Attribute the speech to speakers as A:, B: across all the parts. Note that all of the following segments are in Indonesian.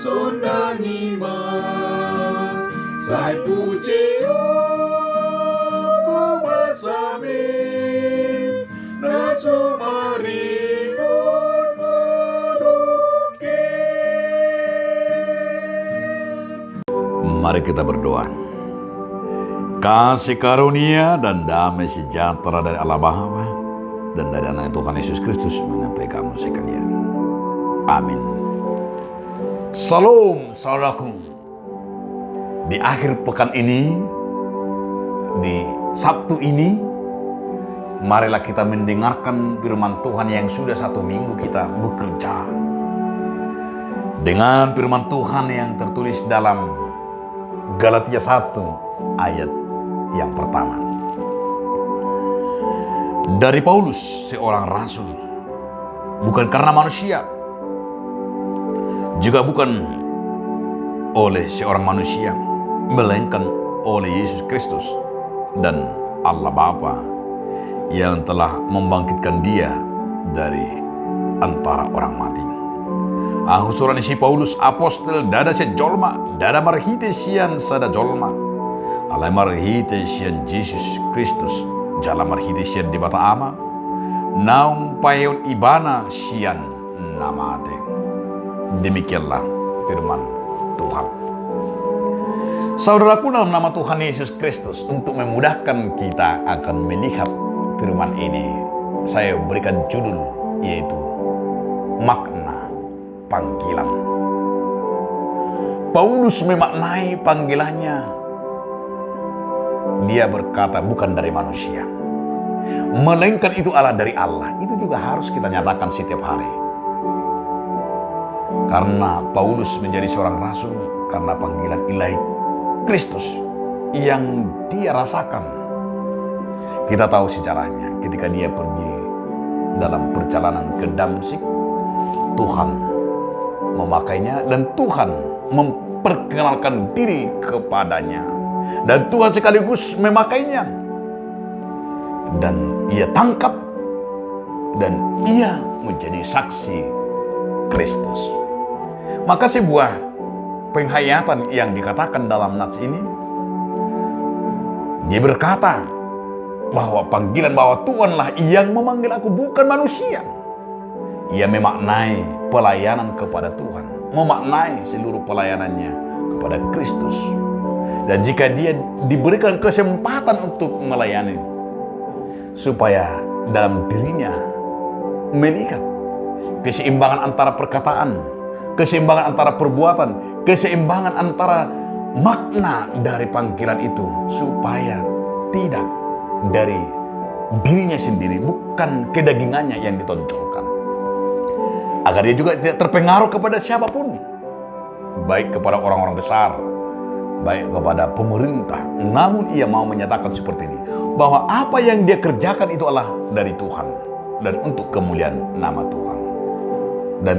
A: Sondanima Sai puji ku bersami Nasu maringun menukir.
B: Mari kita berdoa. Kasih karunia dan damai sejahtera dari Allah Bapa dan dari anak Tuhan Yesus Kristus menyertai kamu sekalian. Amin. Salam saudaraku. Di akhir pekan ini, di Sabtu ini, marilah kita mendengarkan firman Tuhan yang sudah 1 minggu kita bekerja. Dengan firman Tuhan yang tertulis dalam Galatia 1 ayat yang pertama. Dari Paulus, seorang rasul, bukan karena manusia, juga bukan oleh seorang manusia, melainkan oleh Yesus Kristus dan Allah Bapa yang telah membangkitkan dia dari antara orang mati. Aku seorang isi Paulus, apostol dada sejolma, dada marhite sian sada jolma, alai marhite sian Yesus Kristus, jala marhite sian di bata ama, naung paheon ibana sian namate. Demikianlah firman Tuhan. Saudaraku, dalam nama Tuhan Yesus Kristus, untuk memudahkan kita akan melihat firman ini, saya berikan judul yaitu makna panggilan. Paulus memaknai panggilannya. Dia berkata bukan dari manusia, melainkan itu Allah dari Allah. Itu juga harus kita nyatakan setiap hari. Karena Paulus menjadi seorang rasul karena panggilan ilahi Kristus yang dia rasakan. Kita tahu sejarahnya ketika dia pergi dalam perjalanan ke Damsyik, Tuhan memakainya dan Tuhan memperkenalkan diri kepadanya. Dan Tuhan sekaligus memakainya. Dan ia tangkap dan ia menjadi saksi Kristus. Maka sebuah penghayatan yang dikatakan dalam nats ini, dia berkata bahwa panggilan bahwa Tuhanlah yang memanggil aku, bukan manusia. Ia memaknai pelayanan kepada Tuhan, memaknai seluruh pelayanannya kepada Kristus. Dan jika dia diberikan kesempatan untuk melayani, supaya dalam dirinya melihat keseimbangan antara perkataan, keseimbangan antara perbuatan, keseimbangan antara makna dari panggilan itu, supaya tidak dari dirinya sendiri, bukan kedagingannya yang ditonjolkan. Agar dia juga tidak terpengaruh kepada siapapun, baik kepada orang-orang besar, baik kepada pemerintah. Namun ia mau menyatakan seperti ini, bahwa apa yang dia kerjakan itu adalah dari Tuhan dan untuk kemuliaan nama Tuhan. Dan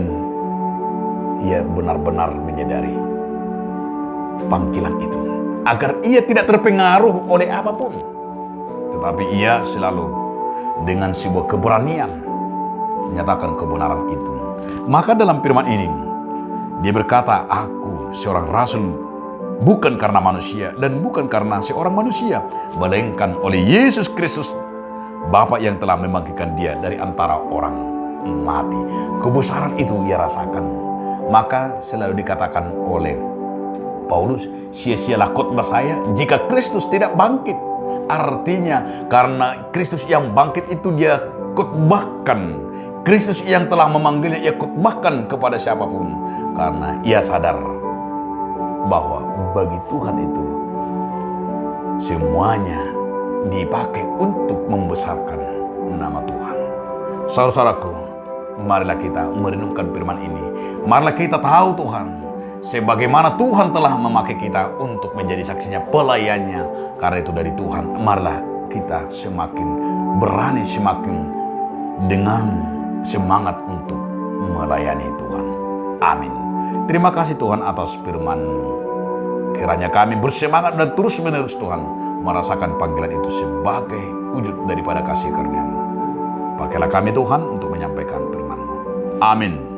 B: ia benar-benar menyadari panggilan itu, agar ia tidak terpengaruh oleh apapun, tetapi ia selalu dengan sebuah keberanian menyatakan kebenaran itu. Maka dalam firman ini dia berkata, aku seorang rasul bukan karena manusia dan bukan karena seorang manusia, melainkan oleh Yesus Kristus, Bapa yang telah membangkitkan dia dari antara orang mati. Kebesaran itu ia rasakan. Maka selalu dikatakan oleh Paulus, sia-sialah khotbah saya jika Kristus tidak bangkit. Artinya karena Kristus yang bangkit itu dia khotbahkan. Kristus yang telah memanggilnya ia khotbahkan kepada siapapun. Karena ia sadar bahwa bagi Tuhan itu semuanya dipakai untuk membesarkan nama Tuhan. Saudara-saudaraku, marilah kita merenungkan firman ini. Marilah kita tahu Tuhan, sebagaimana Tuhan telah memakai kita untuk menjadi saksinya, pelayannya. Karena itu dari Tuhan, marilah kita semakin berani, semakin dengan semangat untuk melayani Tuhan. Amin. Terima kasih Tuhan atas firman. Kiranya kami bersemangat dan terus menerus Tuhan merasakan panggilan itu sebagai wujud daripada kasih karunia-Mu. Pakailah kami Tuhan untuk menyampaikan firman-Mu. Amin.